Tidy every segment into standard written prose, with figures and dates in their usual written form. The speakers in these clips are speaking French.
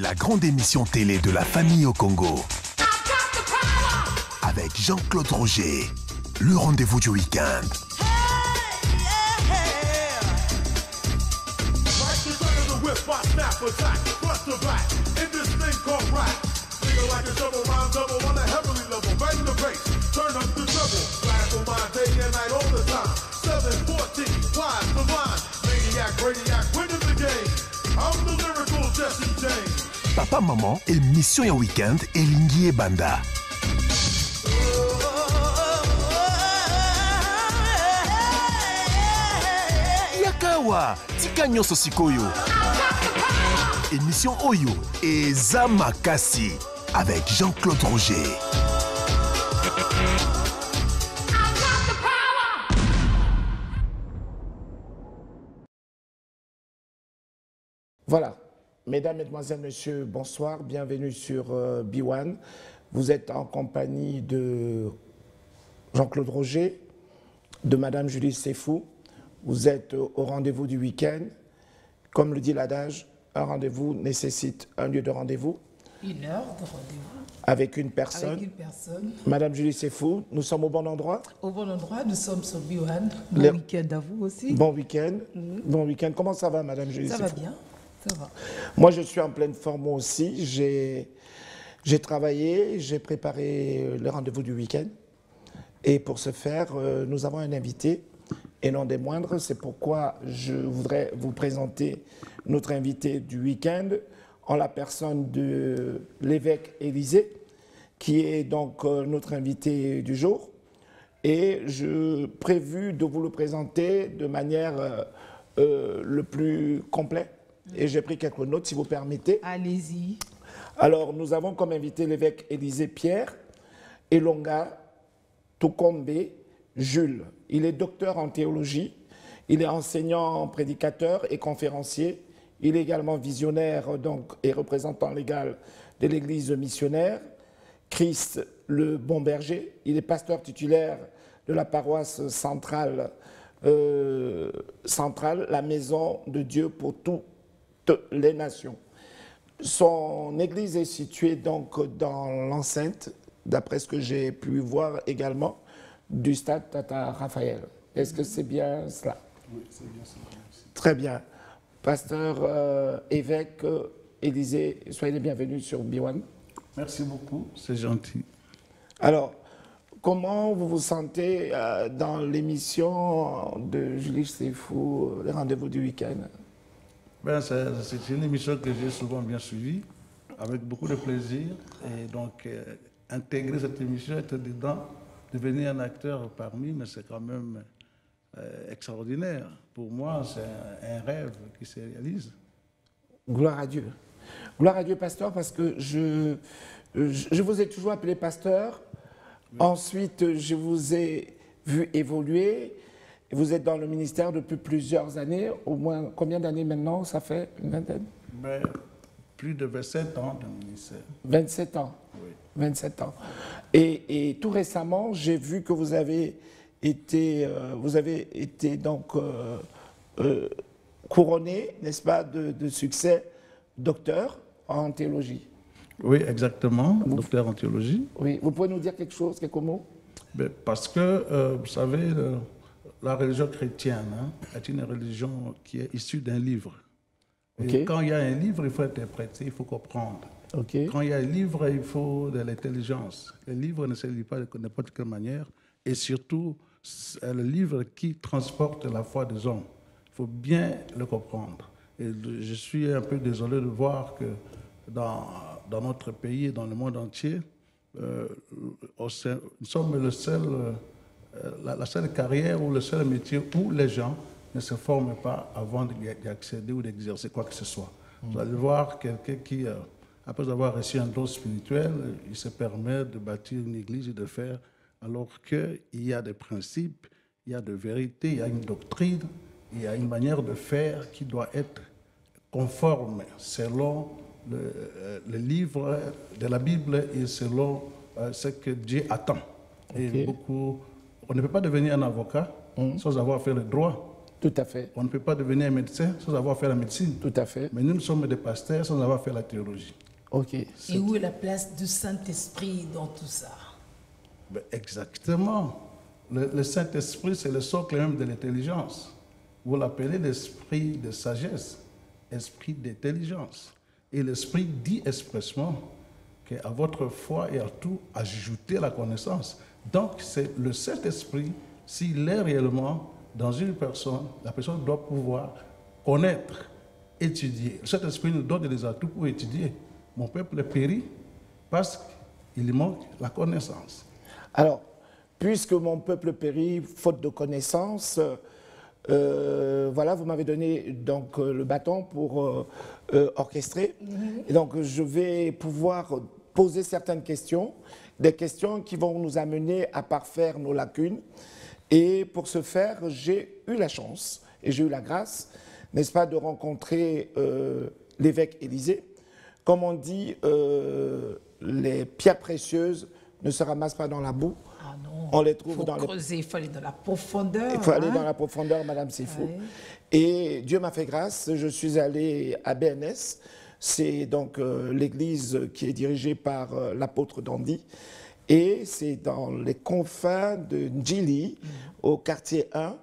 La grande émission télé de la famille au Congo. Avec Jean-Claude Roger. Le rendez-vous du week-end. Papa, maman, émission et week-end et Lingi et Banda. Yakawa, tika nyoso sikoyo. Émission Oyo et Zamakasi avec Jean-Claude Roger. Voilà. Mesdames, Mesdemoiselles, Messieurs, bonsoir. Bienvenue sur B1. Vous êtes en compagnie de Jean-Claude Roger, de Madame Julie Sefou. Vous êtes au rendez-vous du week-end. Comme le dit l'adage, un rendez-vous nécessite un lieu de rendez-vous. Une heure de rendez-vous. Avec une personne. Avec une personne. Madame Julie Sefou, nous sommes au bon endroit? Au bon endroit, nous sommes sur B1. Bon week-end à vous aussi. Bon week-end. Bon week-end. Comment ça va, Madame Julie Sefou? Ça va bien. Ça va. Moi, je suis en pleine forme aussi. J'ai travaillé, j'ai préparé le rendez-vous du week-end. Et pour ce faire, nous avons un invité, et non des moindres. C'est pourquoi je voudrais vous présenter notre invité du week-end, en la personne de l'évêque Élisée, qui est donc notre invité du jour. Et je prévu de vous le présenter de manière le plus complète. Et j'ai pris quelques notes, si vous permettez. Allez-y. Alors, nous avons comme invité l'évêque Élisée Pierre Elonga Toukombe Jules. Il est docteur en théologie, il est enseignant, prédicateur et conférencier. Il est également visionnaire donc, et représentant légal de l'église missionnaire Christ le Bon Berger. Il est pasteur titulaire de la paroisse centrale, la maison de Dieu pour toutes les nations. Son église est située donc dans l'enceinte, d'après ce que j'ai pu voir également, du stade Tata Raphaël. Est-ce que c'est bien cela? Oui, c'est bien cela. Très bien. Pasteur évêque Élisée, soyez les bienvenus sur B1. Merci beaucoup, c'est gentil. Alors, comment vous vous sentez dans l'émission de Julie Sefou, le rendez-vous du week-end? Ben, c'est une émission que j'ai souvent bien suivie, avec beaucoup de plaisir. Et donc, intégrer cette émission, être dedans, devenir un acteur parmi, mais c'est quand même extraordinaire. Pour moi, c'est un rêve qui se réalise. Gloire à Dieu. Gloire à Dieu, pasteur, parce que je vous ai toujours appelé pasteur. Oui. Ensuite, je vous ai vu évoluer. Vous êtes dans le ministère depuis plusieurs années. Au moins, combien d'années maintenant? Ça fait une vingtaine? Ben, plus de 27 ans dans le ministère. 27 ans? Oui. 27 ans. Et tout récemment, j'ai vu que vous avez été donc couronné, n'est-ce pas, de succès docteur en théologie. Oui, exactement, docteur en théologie. Oui, vous pouvez nous dire quelque chose, quelques mots? Ben, parce que, vous savez, la religion chrétienne est une religion qui est issue d'un livre. Et quand il y a un livre, il faut interpréter, il faut comprendre. Quand il y a un livre, il faut de l'intelligence. Le livre ne se lit pas de n'importe quelle manière. Et surtout, c'est le livre qui transporte la foi des hommes. Il faut bien le comprendre. Et je suis un peu désolé de voir que dans notre pays et dans le monde entier, nous sommes le seul... la seule carrière ou le seul métier où les gens ne se forment pas avant d'y accéder ou d'exercer quoi que ce soit. Vous allez voir quelqu'un qui, après avoir reçu un don spirituel, il se permet de bâtir une église et de faire, alors qu'il y a des principes, il y a des vérités, il y a une doctrine, il y a une manière de faire qui doit être conforme selon le livre de la Bible et selon ce que Dieu attend. Et beaucoup... On ne peut pas devenir un avocat sans avoir fait le droit. Tout à fait. On ne peut pas devenir médecin sans avoir fait la médecine. Tout à fait. Mais nous sommes des pasteurs sans avoir fait la théologie. Ok. Et où est la place du Saint-Esprit dans tout ça? Ben exactement. Le Saint-Esprit, c'est le socle même de l'intelligence. Vous l'appelez l'esprit de sagesse, esprit d'intelligence. Et l'esprit dit expressement qu'à votre foi et à tout, ajoutez la connaissance. Donc, c'est le Saint-Esprit, s'il est réellement dans une personne, la personne doit pouvoir connaître, étudier. Le Saint-Esprit nous donne des atouts pour étudier. Mon peuple périt parce qu'il manque la connaissance. Alors, puisque mon peuple périt faute de connaissance, voilà, vous m'avez donné donc le bâton pour orchestrer. Et donc, je vais pouvoir poser certaines questions, des questions qui vont nous amener à parfaire nos lacunes. Et pour ce faire, j'ai eu la chance et j'ai eu la grâce, n'est-ce pas, de rencontrer l'évêque Élisée. Comme on dit, les pierres précieuses ne se ramassent pas dans la boue. Ah non, on les trouve faut dans creuser, il faut aller dans la profondeur. Il faut aller dans la profondeur, Madame Sifou. Ouais. Et Dieu m'a fait grâce, je suis allé à BNS, c'est donc l'église qui est dirigée par l'apôtre Dandy, et c'est dans les confins de Ndjili, au quartier 1,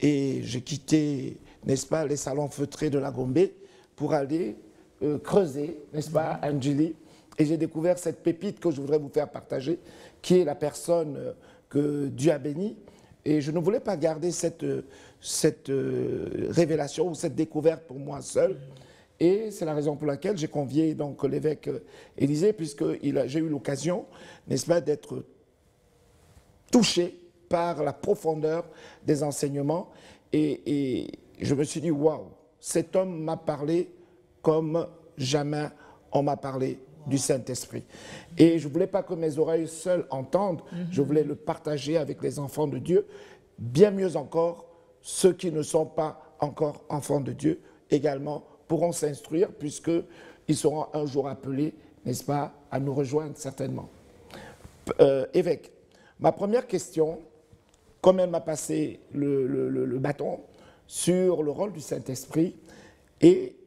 et j'ai quitté, n'est-ce pas, les salons feutrés de la Gombe pour aller creuser, n'est-ce pas, à Ndjili, et j'ai découvert cette pépite que je voudrais vous faire partager, qui est la personne que Dieu a bénie. Et je ne voulais pas garder cette révélation ou cette découverte pour moi seul. Et c'est la raison pour laquelle j'ai convié donc l'évêque Élisée, puisque j'ai eu l'occasion, n'est-ce pas, d'être touché par la profondeur des enseignements. Et je me suis dit, waouh, cet homme m'a parlé comme jamais on m'a parlé du Saint-Esprit. Et je ne voulais pas que mes oreilles seules entendent, je voulais le partager avec les enfants de Dieu, bien mieux encore, ceux qui ne sont pas encore enfants de Dieu également pourront s'instruire puisqu'ils seront un jour appelés, n'est-ce pas, à nous rejoindre certainement. Évêque, ma première question, comme elle m'a passé le bâton sur le rôle du Saint-Esprit, et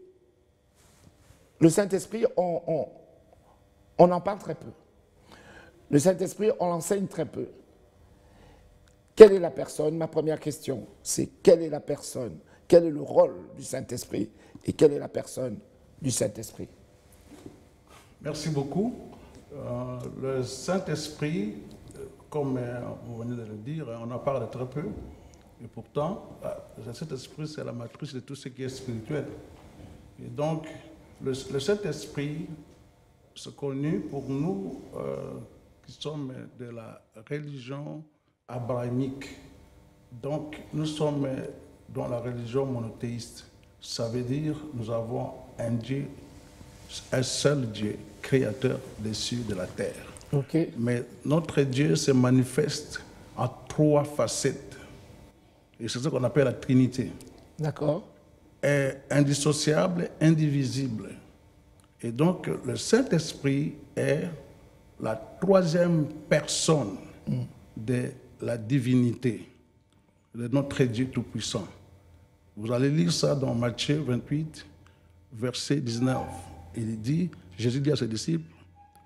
le Saint-Esprit, on en parle très peu. Le Saint-Esprit, on l'enseigne très peu. Quelle est la personne? Ma première question, c'est quelle est la personne? Quel est le rôle du Saint-Esprit? Et quelle est la personne du Saint-Esprit? Merci beaucoup. Le Saint-Esprit, comme vous venez de le dire, on en parle très peu. Et pourtant, le Saint-Esprit, c'est la matrice de tout ce qui est spirituel. Et donc, le Saint-Esprit, c'est connu pour nous qui sommes de la religion abrahamique. Donc, nous sommes dans la religion monothéiste. Ça veut dire nous avons un Dieu, un seul Dieu, créateur des cieux et de la terre. Okay. Mais notre Dieu se manifeste en 3 facettes. Et c'est ce qu'on appelle la Trinité. D'accord. Est indissociable, indivisible. Et donc, le Saint-Esprit est la 3e personne de la divinité, de notre Dieu Tout-Puissant. Vous allez lire ça dans Matthieu 28, verset 19. Il dit, Jésus dit à ses disciples,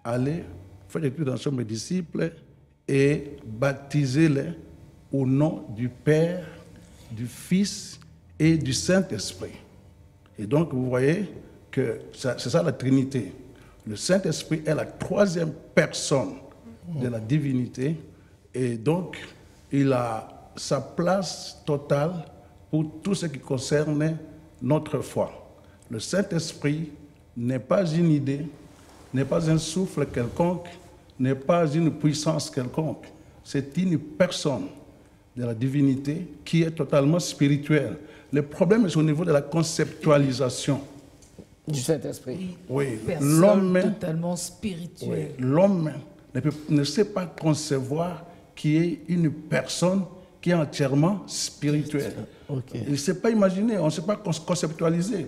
allez, faites l'éducation de mes disciples et baptisez-les au nom du Père, du Fils et du Saint-Esprit. Et donc, vous voyez que c'est ça la Trinité. Le Saint-Esprit est la 3e personne de la divinité et donc il a sa place totale pour tout ce qui concerne notre foi. Le Saint-Esprit n'est pas une idée, n'est pas un souffle quelconque, n'est pas une puissance quelconque. C'est une personne de la divinité qui est totalement spirituelle. Le problème est au niveau de la conceptualisation du Saint-Esprit. Oui, l'homme totalement spirituel. Oui, l'homme ne sait pas concevoir qu'il y ait une personne qui est entièrement spirituelle. Okay. Il ne sait pas imaginer, on ne sait pas conceptualiser.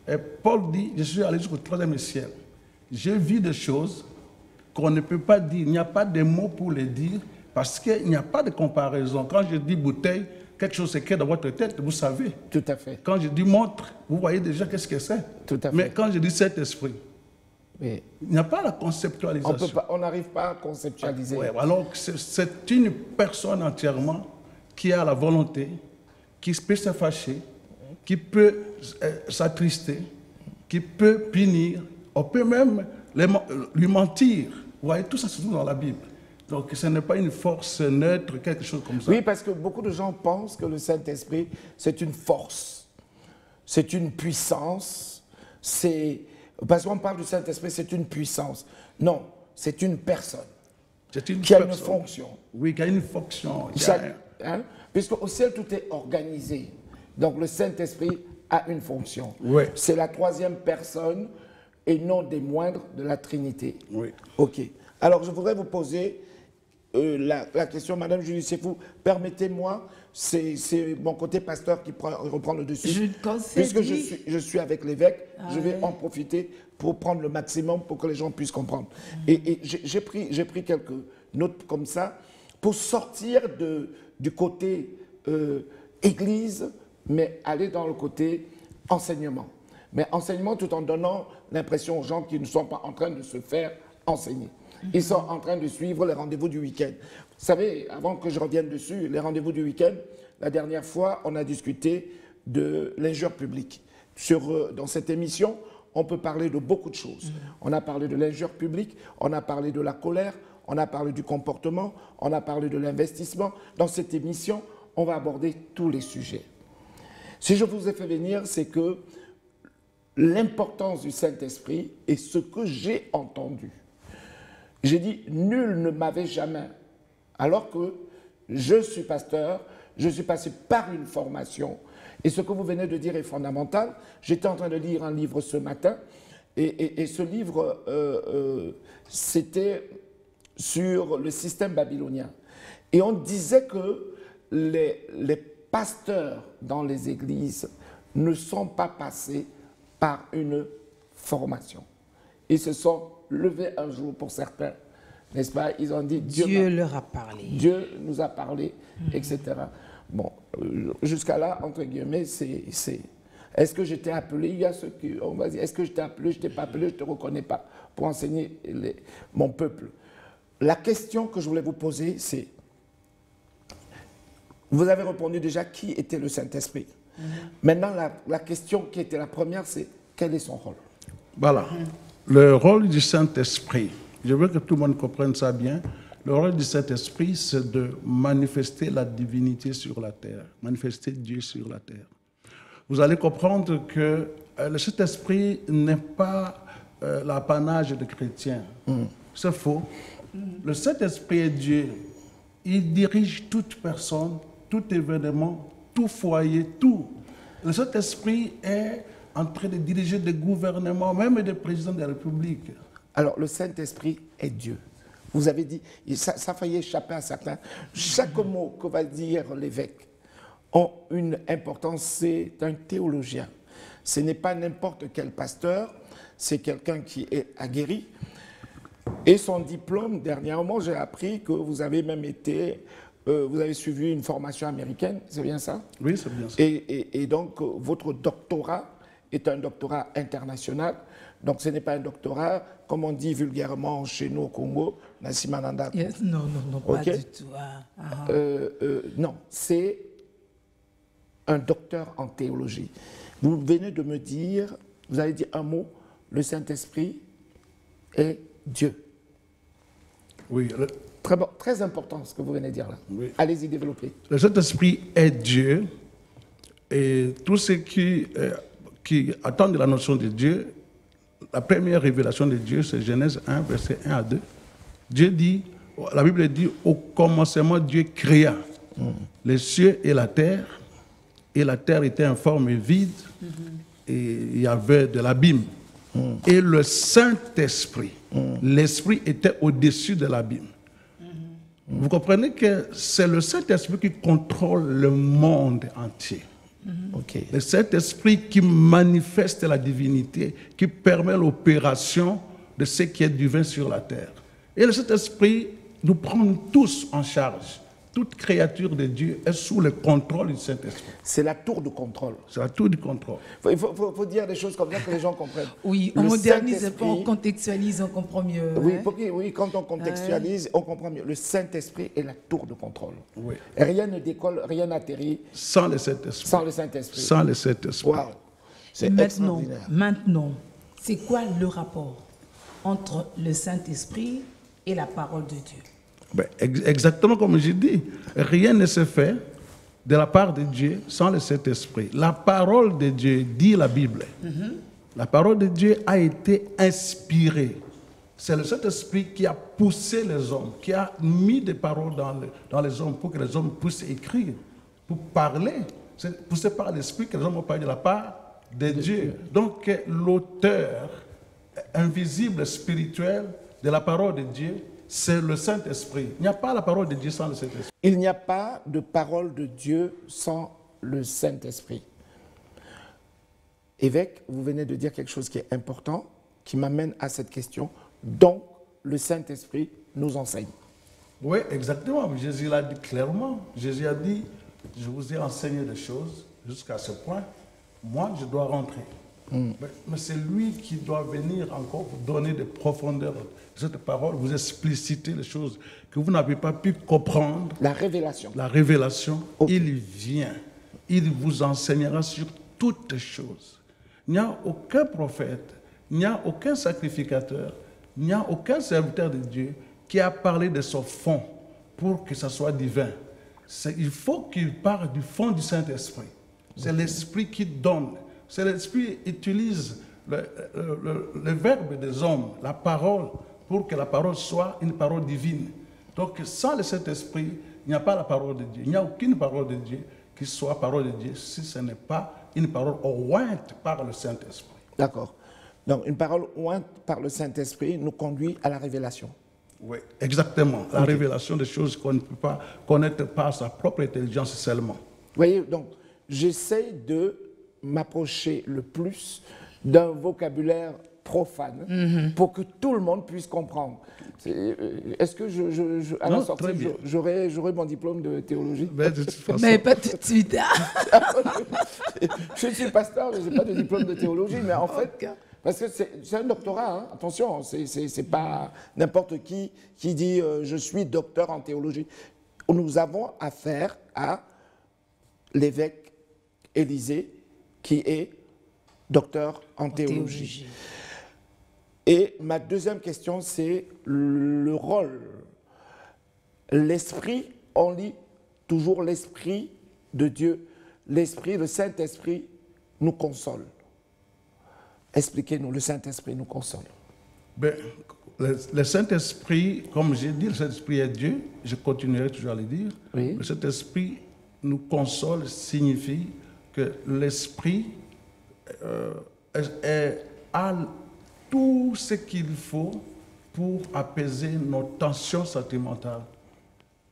Et Paul dit, je suis allé jusqu'au 3e ciel. J'ai vu des choses qu'on ne peut pas dire. Il n'y a pas de mots pour les dire parce qu'il n'y a pas de comparaison. Quand je dis bouteille, quelque chose est dans votre tête, vous savez. Tout à fait. Quand je dis montre, vous voyez déjà qu'est-ce que c'est. Tout à fait. Mais quand je dis Saint-Esprit, oui. Il n'y a pas la conceptualisation. On n'arrive pas à conceptualiser. Ouais, alors c'est une personne entièrement qui a la volonté, qui peut se fâcher, qui peut s'attrister, qui peut punir, on peut même lui mentir. Vous voyez, tout ça se trouve dans la Bible. Donc ce n'est pas une force neutre, quelque chose comme ça. Oui, parce que beaucoup de gens pensent que le Saint-Esprit, c'est une force, c'est une puissance, parce qu'on parle du Saint-Esprit, c'est une puissance. Non, c'est une personne qui a une fonction. Oui, qui a une fonction. Puisque au ciel, tout est organisé. Donc le Saint-Esprit a une fonction. Oui. C'est la troisième personne et non des moindres de la Trinité. Oui. OK. Alors je voudrais vous poser la question, Madame Julie Sefou, permettez-moi, c'est mon côté pasteur qui reprend le dessus. Puisque je suis avec l'évêque, je vais en profiter pour prendre le maximum pour que les gens puissent comprendre. Et j'ai pris quelques notes comme ça pour sortir du côté église, mais aller dans le côté enseignement. Mais enseignement tout en donnant l'impression aux gens qui ne sont pas en train de se faire enseigner. Ils sont en train de suivre les rendez-vous du week-end. Vous savez, avant que je revienne dessus, les rendez-vous du week-end, la dernière fois, on a discuté de l'injure publique. Dans cette émission, on peut parler de beaucoup de choses. On a parlé de l'injure publique, on a parlé de la colère, on a parlé du comportement, on a parlé de l'investissement. Dans cette émission, on va aborder tous les sujets. Si je vous ai fait venir, c'est que l'importance du Saint-Esprit est ce que j'ai entendu. J'ai dit, nul ne m'avait jamais, alors que je suis pasteur, je suis passé par une formation. Et ce que vous venez de dire est fondamental. J'étais en train de lire un livre ce matin, et ce livre, c'était sur le système babylonien. Et on disait que les pasteurs dans les églises ne sont pas passés par une formation. Ils se sont levés un jour pour certains, n'est-ce pas? Ils ont dit Dieu leur a parlé. Dieu nous a parlé, etc. Bon, jusqu'à là, entre guillemets, c'est est-ce que j'étais appelé? Il y a ceux qui, on va dire, est-ce que j'étais appelé? Je t'ai pas appelé, je te reconnais pas pour enseigner mon peuple. La question que je voulais vous poser, c'est, vous avez répondu déjà qui était le Saint-Esprit. Maintenant, la question qui était la première, c'est quel est son rôle? Voilà. Le rôle du Saint-Esprit, je veux que tout le monde comprenne ça bien. Le rôle du Saint-Esprit, c'est de manifester la divinité sur la terre, manifester Dieu sur la terre. Vous allez comprendre que le Saint-Esprit n'est pas l'apanage des chrétiens. C'est faux. Le Saint-Esprit est Dieu. Il dirige toute personne, tout événement, tout foyer, tout. Le Saint-Esprit est en train de diriger des gouvernements, même des présidents de la République. Alors, le Saint-Esprit est Dieu. Vous avez dit, ça faillit échapper à certains. Chaque mot que va dire l'évêque a une importance, c'est un théologien. Ce n'est pas n'importe quel pasteur, c'est quelqu'un qui est aguerri. Et son diplôme, dernièrement, j'ai appris que vous avez même été, vous avez suivi une formation américaine, c'est bien ça? Oui, c'est bien ça. Et donc, votre doctorat est un doctorat international. Donc, ce n'est pas un doctorat, comme on dit vulgairement chez nous au Congo, Nassima Nanda. Yes, non, pas du tout. Non, c'est un docteur en théologie. Vous venez de me dire, vous avez dit un mot, le Saint-Esprit est Dieu. Oui. Très bon, très important ce que vous venez de dire là. Oui. Allez-y, développez. Le Saint-Esprit est Dieu, et tous ceux qui attendent la notion de Dieu, la première révélation de Dieu, c'est Genèse 1, verset 1 à 2. Dieu dit, la Bible dit, au commencement, Dieu créa les cieux et la terre était informe et vide, et il y avait de l'abîme. Et le Saint-Esprit, l'Esprit était au-dessus de l'abîme. Vous comprenez que c'est le Saint-Esprit qui contrôle le monde entier. Okay. Le Saint-Esprit qui manifeste la divinité, qui permet l'opération de ce qui est divin sur la terre. Et le Saint-Esprit nous prend tous en charge. toute créature de Dieu est sous le contrôle du Saint-Esprit. C'est la tour de contrôle. C'est la tour du contrôle. Il faut dire des choses comme ça que les gens comprennent. Oui, on modernise un peu, on contextualise, on comprend mieux. Oui, hein? oui, quand on contextualise, on comprend mieux. Le Saint-Esprit est la tour de contrôle. Oui. Et rien ne décolle, rien n'atterrit Sans le Saint-Esprit. sans le Saint-Esprit. Sans le Saint-Esprit. Waouh. C'est extraordinaire. Maintenant, c'est quoi le rapport entre le Saint-Esprit et la parole de Dieu? Ben, exactement comme j'ai dit, rien ne se fait de la part de Dieu sans le Saint-Esprit. La parole de Dieu, dit la Bible, la parole de Dieu a été inspirée. C'est le Saint-Esprit qui a poussé les hommes, qui a mis des paroles dans les hommes pour que les hommes puissent écrire, pour parler. C'est poussé par l'Esprit que les hommes ont parlé de la part de Dieu. Donc l'auteur invisible, spirituel de la parole de Dieu, c'est le Saint-Esprit. Il n'y a pas la parole de Dieu sans le Saint-Esprit. Il n'y a pas de parole de Dieu sans le Saint-Esprit. Évêque, vous venez de dire quelque chose qui est important, qui m'amène à cette question. Donc, le Saint-Esprit nous enseigne. Oui, exactement. Jésus l'a dit clairement. Jésus a dit, je vous ai enseigné des choses jusqu'à ce point. Moi, je dois rentrer. Mais c'est lui qui doit venir encore vous donner des profondeurs de cette parole, vous expliciter les choses que vous n'avez pas pu comprendre. La révélation. La révélation, Okay. il vient. Il vous enseignera sur toutes choses. Il n'y a aucun prophète, il n'y a aucun sacrificateur, il n'y a aucun serviteur de Dieu qui a parlé de son fond pour que ça soit divin. Il faut qu'il parle du fond du Saint-Esprit. C'est l'Esprit qui donne. C'est l'Esprit qui utilise le verbe des hommes, la parole, pour que la parole soit une parole divine. Donc, sans le Saint-Esprit, il n'y a pas la parole de Dieu. Il n'y a aucune parole de Dieu qui soit parole de Dieu si ce n'est pas une parole ointe par le Saint-Esprit. D'accord. Donc, une parole ointe par le Saint-Esprit nous conduit à la révélation. Oui, exactement. La révélation des choses qu'on ne peut pas connaître par sa propre intelligence seulement. Vous voyez, donc, j'essaie de m'approcher le plus d'un vocabulaire profane pour que tout le monde puisse comprendre. Est-ce que à la sortie, j'aurai mon diplôme de théologie? Mais pas tout de suite. Je suis pasteur, mais je n'ai pas de diplôme de théologie, mais en fait, parce que c'est un doctorat, hein, attention, c'est pas n'importe qui dit je suis docteur en théologie. Nous avons affaire à l'évêque Élisée, qui est docteur en théologie. Et ma deuxième question, c'est le rôle. L'esprit, on lit toujours l'esprit de Dieu. L'esprit, le Saint-Esprit nous console. Expliquez-nous, le Saint-Esprit nous console. Ben, le Saint-Esprit, comme j'ai dit, le Saint-Esprit est Dieu. Je continuerai toujours à le dire. Oui. Le Saint-Esprit nous console signifie que l'Esprit a tout ce qu'il faut pour apaiser nos tensions sentimentales.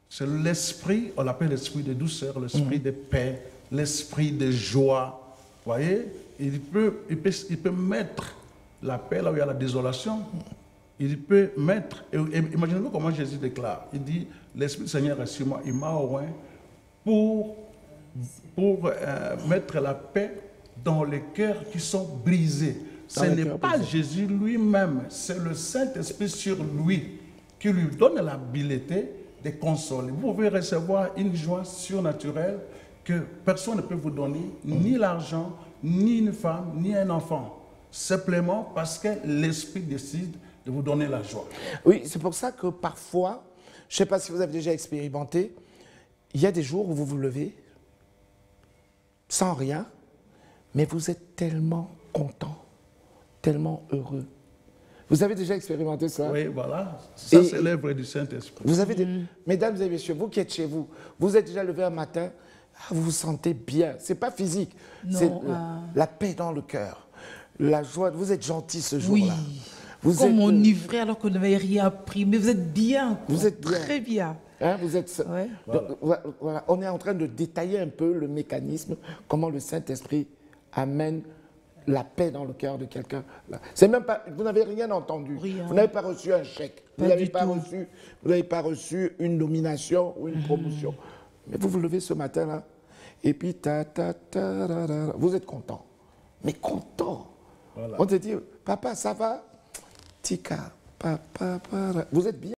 C'est l'esprit, on l'appelle l'esprit de douceur, l'esprit de paix, l'esprit de joie. Vous voyez, il peut mettre la paix là où il y a la désolation. Il peut mettre, imaginez-vous comment Jésus déclare. Il dit, l'Esprit du Seigneur est sur moi, il m'a oint pour mettre la paix dans les cœurs qui sont brisés. Ce n'est pas Jésus lui-même, c'est le Saint-Esprit sur lui qui lui donne l'habileté de consoler. Vous pouvez recevoir une joie surnaturelle que personne ne peut vous donner, ni l'argent, ni une femme, ni un enfant. Simplement parce que l'Esprit décide de vous donner la joie. Oui, c'est pour ça que parfois, je ne sais pas si vous avez déjà expérimenté, il y a des jours où vous vous levez sans rien, mais vous êtes tellement content, tellement heureux. Vous avez déjà expérimenté ça? Oui, voilà. Ça, c'est l'œuvre du Saint-Esprit. Vous avez mesdames et messieurs, vous qui êtes chez vous, vous êtes déjà levé un matin, vous vous sentez bien. Ce n'est pas physique, c'est la paix dans le cœur, la joie. Vous êtes gentil ce jour-là. Oui. Vous Comme êtes, enivré alors qu'on n'avait rien appris, mais vous êtes bien. Quoi. Vous êtes bien. Très bien. Hein, vous êtes, Ouais. voilà, on est en train de détailler un peu le mécanisme, comment le Saint-Esprit amène la paix dans le cœur de quelqu'un. C'est même pas, vous n'avez rien entendu. Rien. Vous n'avez pas reçu un chèque. Vous n'avez pas reçu une nomination ou une promotion. Mais vous vous levez ce matin-là, et puis vous êtes content. Mais content. Voilà. On te dit, papa, ça va? Tika, papa, vous êtes bien.